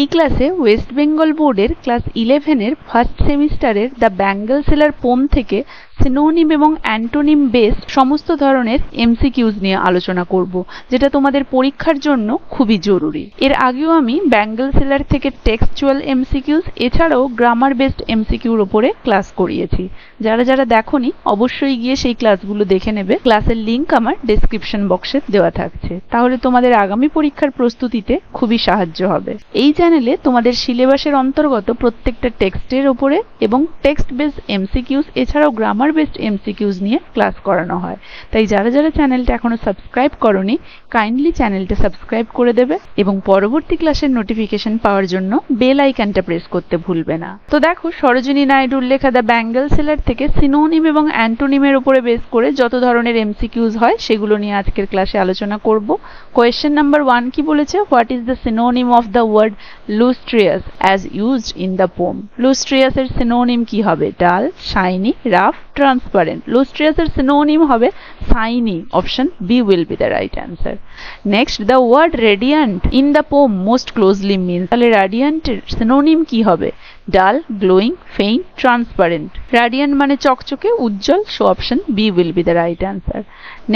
এই ক্লাসে ওয়েস্ট বেঙ্গল বোর্ডের ক্লাস 11 এর ফার্স্ট সেমিস্টারের দ্য ব্যাঙ্গল সেলার পোম থেকে সিনোনিম এবং অ্যান্টোনিম বেসড সমস্ত ধরনের এমসিকিউজ নিয়ে আলোচনা করব, যেটা তোমাদের পরীক্ষার জন্য খুবই জরুরি। এর আগেও আমি ব্যাঙ্গল সেলার থেকে টেক্সচুয়াল এমসিকিউজ এছাড়াও গ্রামার বেসড এমসিকিউর উপরে ক্লাস করিয়েছি। যারা যারা দেখোনি অবশ্যই গিয়ে সেই ক্লাসগুলো দেখে নেবে। ক্লাসের লিংক আমার ডেসক্রিপশন বক্সে দেওয়া থাকছে, তাহলে তোমাদের আগামী পরীক্ষার প্রস্তুতিতে খুবই সাহায্য হবে। এই চ্যানেলে তোমাদের সিলেবাসের অন্তর্গত প্রত্যেকটা টেক্সটের উপরে এবং টেক্সট বেসড এমসিকিউজ এছাড়াও গ্রামার বেসড এমসিকিউজ নিয়ে ক্লাস করানো হয়। তাই যারা যারা চ্যানেলটা এখনো সাবস্ক্রাইব করোনি কাইন্ডলি চ্যানেলটা সাবস্ক্রাইব করে দেবে এবং পরবর্তী ক্লাসের নোটিফিকেশন পাওয়ার জন্য বেল আইকনটা প্রেস করতে ভুলবে না। তো দেখো, সরোজিনী নাইডুর লেখা দ্য ব্যাঙ্গল সেলার থেকে সিনোনিম এবং অ্যান্টোনিমের উপরে বেস করে যত ধরনের এমসিকিউজ হয় সেগুলো নিয়ে আজকের ক্লাসে আলোচনা করব। কোয়েশ্চেন নাম্বার 1 কি বলেছে? What is the synonym of the word lustrous as used in the poem? Lustrous এর সিনোনিম কি হবে? ডাল, শাইনি, রাফ, ট্রান্সপারেন্ট। লুস্ট্রিয়াস এর সিনোনিম হবে shiny. Option B will be the right answer. Next, the word radiant in the poem most closely means. তাহলে রাডিয়ান্টের synonym কি হবে? ডাল, গ্লোয়িং, ফেইন্ট, ট্রান্সপারেন্ট। রাডিয়ান্ট মানে চকচকে, উজ্জ্বল, so option B will be the right answer.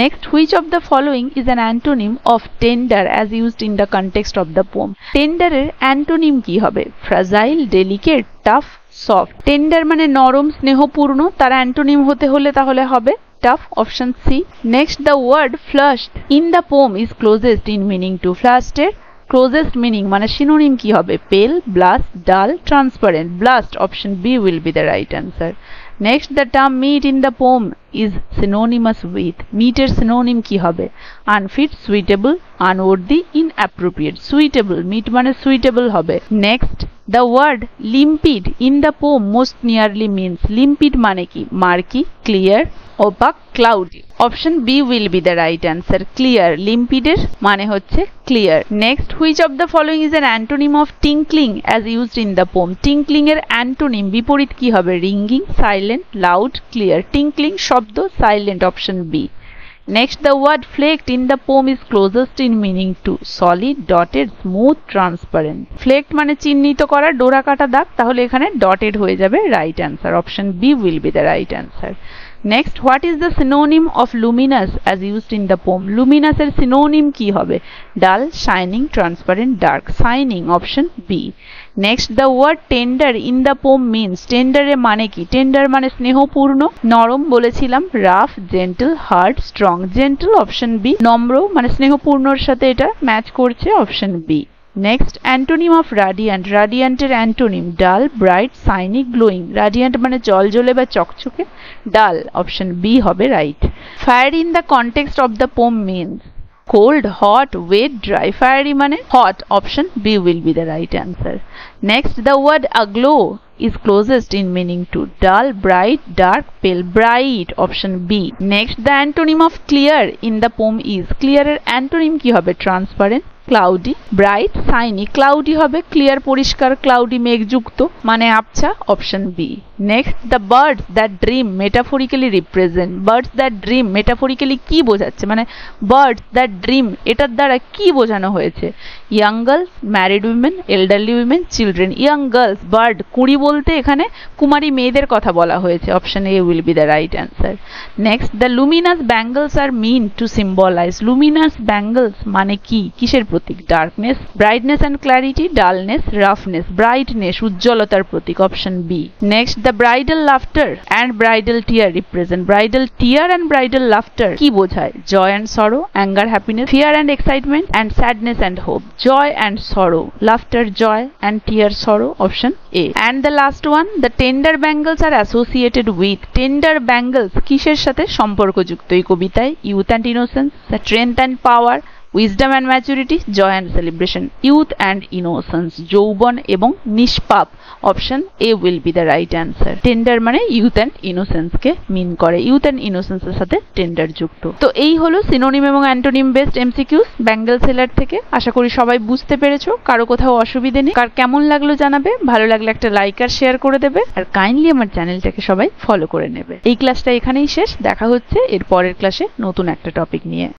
Next, which of the following is an antonym of tender as used in the context of the poem? টেন্ডারের antonym কি হবে? Fragile, delicate, tough, soft. Tender মানে নরম, স্নেহপূর্ণ, তার antonym হতে হলে তাহলে হবে tough. Option C. Next, the word flushed in the poem is closest in meaning to. ফ্লাশডের ক্লোজেস্ট মিনিং মানে সিনোনিম কি হবে? Pale, blast, dull, transparent. Blast. Option B will be the right answer. Next, the term meet in the poem is synonymous with. মিটের synonym কি হবে? Unfit, suitable, unworthy, inappropriate. Suitable, meet মানে suitable হবে। নেক্সট, the word limpid in the poem most nearly means. limpid মানে কি? murky, clear, opaque, cloudy. option B will be the right answer. clear. limpid এর মানে হচ্ছে clear. next, which of the following is an antonym of tinkling as used in the poem? tinkling এর antonym বিপরীত কি হবে? ringing, silent, loud, clear. tinkling শব্দ, silent. option B. Next, the word flaked in the poem is closest in meaning to. solid, dotted, smooth, transparent. flaked মানে চিহ্নিত করা, ডোরা কাটা দাগ, তাহলে এখানে dotted হয়ে যাবে right answer. option B will be the right answer. Next, what is the synonym of luminous as used in the poem? luminous এর synonym কি হবে? dull, shining, transparent, dark. shining. option B. Next, the word tender in the poem means. tender এর মানে কি? tender মানে স্নেহপূর্ণ, নরম বলেছিলাম, rough, gentle, hard, strong. gentle. option B. নম্র মানে স্নেহপূর্ণর সাথে এটা ম্যাচ করছে। option B. Next, antonym of radiant. radiant এর antonym dull, bright, shiny, glowing. radiant মানে জলজলে বা চকচকে, dull. option B হবে right. fire in the context of the poem means cold, hot, wet, dry. fiery মানে hot. option B will be the right answer. Next, the word aglow is closest in meaning to. dull, bright, dark, pale. bright. option B. Next, the antonym of clear in the poem is. clear এর antonym কি হবে? transparent, cloudy, bright, shiny. cloudy হবে clear, পরিষ্কার, cloudy মেঘযুক্ত মানে আবছা। option B. Next, the birds that dream metaphorically represent. birds that dream metaphorically কি বোঝাচ্ছে? মানে birds that dream এটার দ্বারা কি বোঝানো হয়েছে? young girls, married women, elderly women, children. young girls, bird, কুঁড়ি বলতে এখানে কুমারী মেয়েদের কথা বলা হয়েছে। option A will be the right answer. Next, the luminous bangles are meant to symbolize. luminous bangles মানে কি? কিসের প্রতীক? darkness, brightness and clarity, dullness, roughness. brightness উজ্জ্বলতার Pratik. option B. Next, the bridal laughter and bridal tear represent. bridal tear and bridal laughter কি বোঝায়? joy and sorrow, anger, happiness, fear and excitement, and sadness and hope. joy and sorrow. laughter joy and tear sorrow. option A. And the last one, the tender bangles are associated with. tender bangles কিসের সাথে সম্পর্কযুক্ত এই কবিতায়? youth and innocence, strength and power, wisdom and maturity, joy and celebration. youth and innocence যৌবন এবং নিষ্পাপ। option A will be the right answer. tender মানে youth and innocence কে মিন করে, youth and innocence এর সাথে tender যুক্ত। তো এই হলো সিনোনিম এবং antonym based MCQs Bengal seller থেকে। আশা করি সবাই বুঝতে পেরেছো, কারো কোথাও অসুবিধে নেই। কার কেমন লাগলো জানাবে, ভালো লাগলে একটা লাইক আর শেয়ার করে দেবে, আর কাইন্ডলি আমার চ্যানেলটাকে সবাই ফলো করে নেবে। এই ক্লাসটা এখানেই শেষ, দেখা হচ্ছে এর পরের ক্লাসে নতুন একটা টপিক নিয়ে।